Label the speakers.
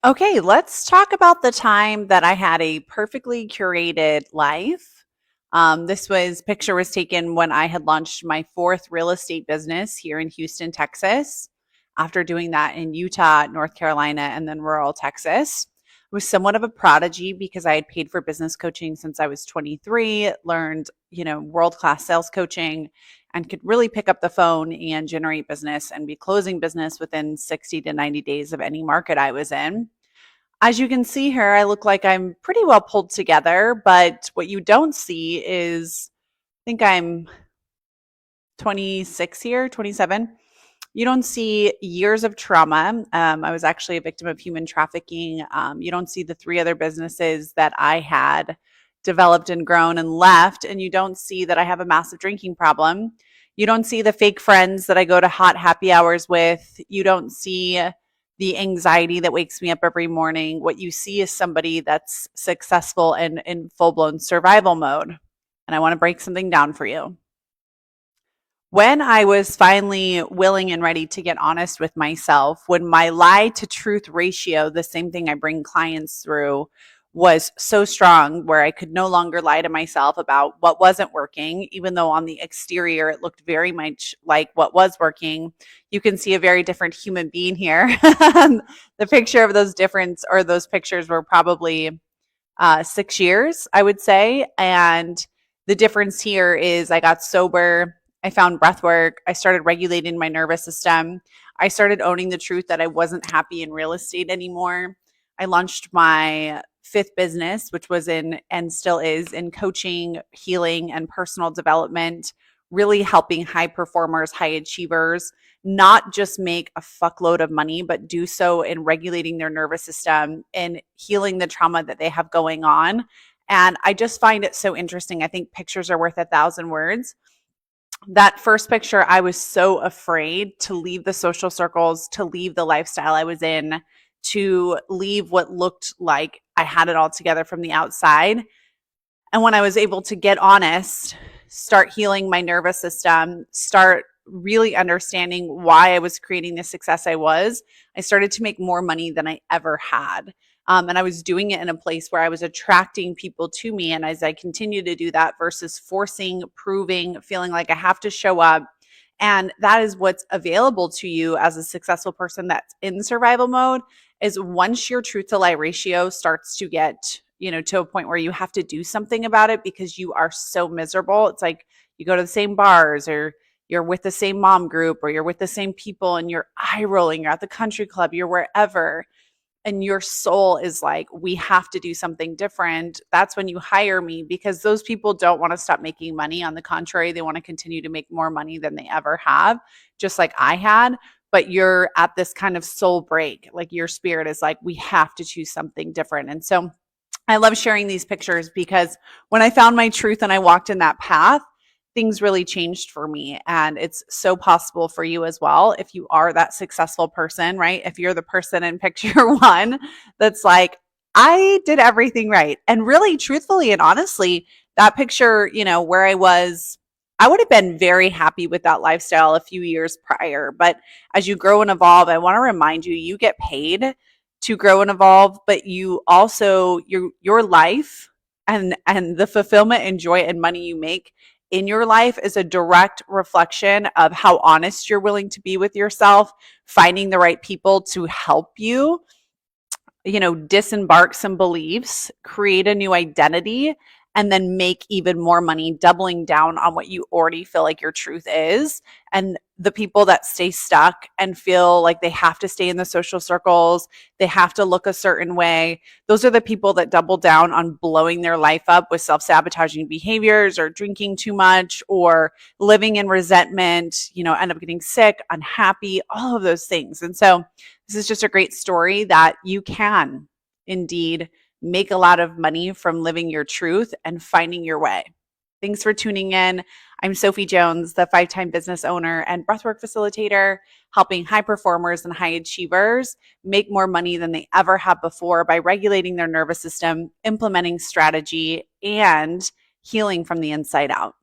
Speaker 1: Okay, let's talk about the time that I had a perfectly curated life. Picture was taken when I had launched my fourth real estate business here in Houston, Texas. After doing that in Utah, North Carolina, and then rural Texas, I was somewhat of a prodigy because I had paid for business coaching since I was 23, learned, world-class sales coaching, and could really pick up the phone and generate business and be closing business within 60 to 90 days of any market I was in. As you can see here, I look like I'm pretty well pulled together, but what you don't see is I think I'm 26 here, 27. You don't see years of trauma. I was actually a victim of human trafficking. You don't see the three other businesses that I had developed and grown and left. And you don't see that I have a massive drinking problem. You don't see the fake friends that I go to hot happy hours with. You don't see the anxiety that wakes me up every morning. What you see is somebody that's successful and in full blown survival mode. And I want to break something down for you. When I was finally willing and ready to get honest with myself, when my lie to truth ratio, the same thing I bring clients through, was so strong where I could no longer lie to myself about what wasn't working, even though on the exterior it looked very much like what was working. You can see a very different human being here. The picture of those pictures were probably 6 years, I would say. And the difference here is I got sober. I found breath work. I started regulating my nervous system. I started owning the truth that I wasn't happy in real estate anymore. I launched my fifth business, which was in and still is in coaching, healing, and personal development, really helping high performers, high achievers not just make a fuckload of money, but do so in regulating their nervous system and healing the trauma that they have going on. And I just find it so interesting. I think pictures are worth 1,000 words. That first picture, I was so afraid to leave the social circles, to leave the lifestyle I was in, to leave what looked like I had it all together from the outside. And when I was able to get honest, start healing my nervous system, start really understanding why I was creating the success I started to make more money than I ever had. And I was doing it in a place where I was attracting people to me. And as I continue to do that versus forcing, proving, feeling like I have to show up. And that is what's available to you as a successful person that's in survival mode is once your truth to lie ratio starts to get, to a point where you have to do something about it because you are so miserable. It's like you go to the same bars or you're with the same mom group or you're with the same people and you're eye rolling, you're at the country club, you're wherever, and your soul is like, we have to do something different. That's when you hire me because those people don't want to stop making money. On the contrary, they want to continue to make more money than they ever have, just like I had. But you're at this kind of soul break. Like your spirit is like, we have to choose something different. And so I love sharing these pictures because when I found my truth and I walked in that path, things really changed for me. And it's so possible for you as well. If you are that successful person, right? If you're the person in picture one that's like, I did everything right. And really, truthfully and honestly, that picture, where I would have been very happy with that lifestyle a few years prior. But as you grow and evolve, I want to remind you, you get paid to grow and evolve, but you also, your life and the fulfillment and joy and money you make in your life is a direct reflection of how honest you're willing to be with yourself, finding the right people to help you, disembark some beliefs, create a new identity, and then make even more money, doubling down on what you already feel like your truth is. And the people that stay stuck and feel like they have to stay in the social circles, they have to look a certain way, those are the people that double down on blowing their life up with self-sabotaging behaviors or drinking too much or living in resentment, end up getting sick, unhappy, all of those things. And so this is just a great story that you can indeed make a lot of money from living your truth and finding your way. Thanks for tuning in. I'm Sophie Jones, the 5-time business owner and breathwork facilitator, helping high performers and high achievers make more money than they ever have before by regulating their nervous system, implementing strategy, and healing from the inside out.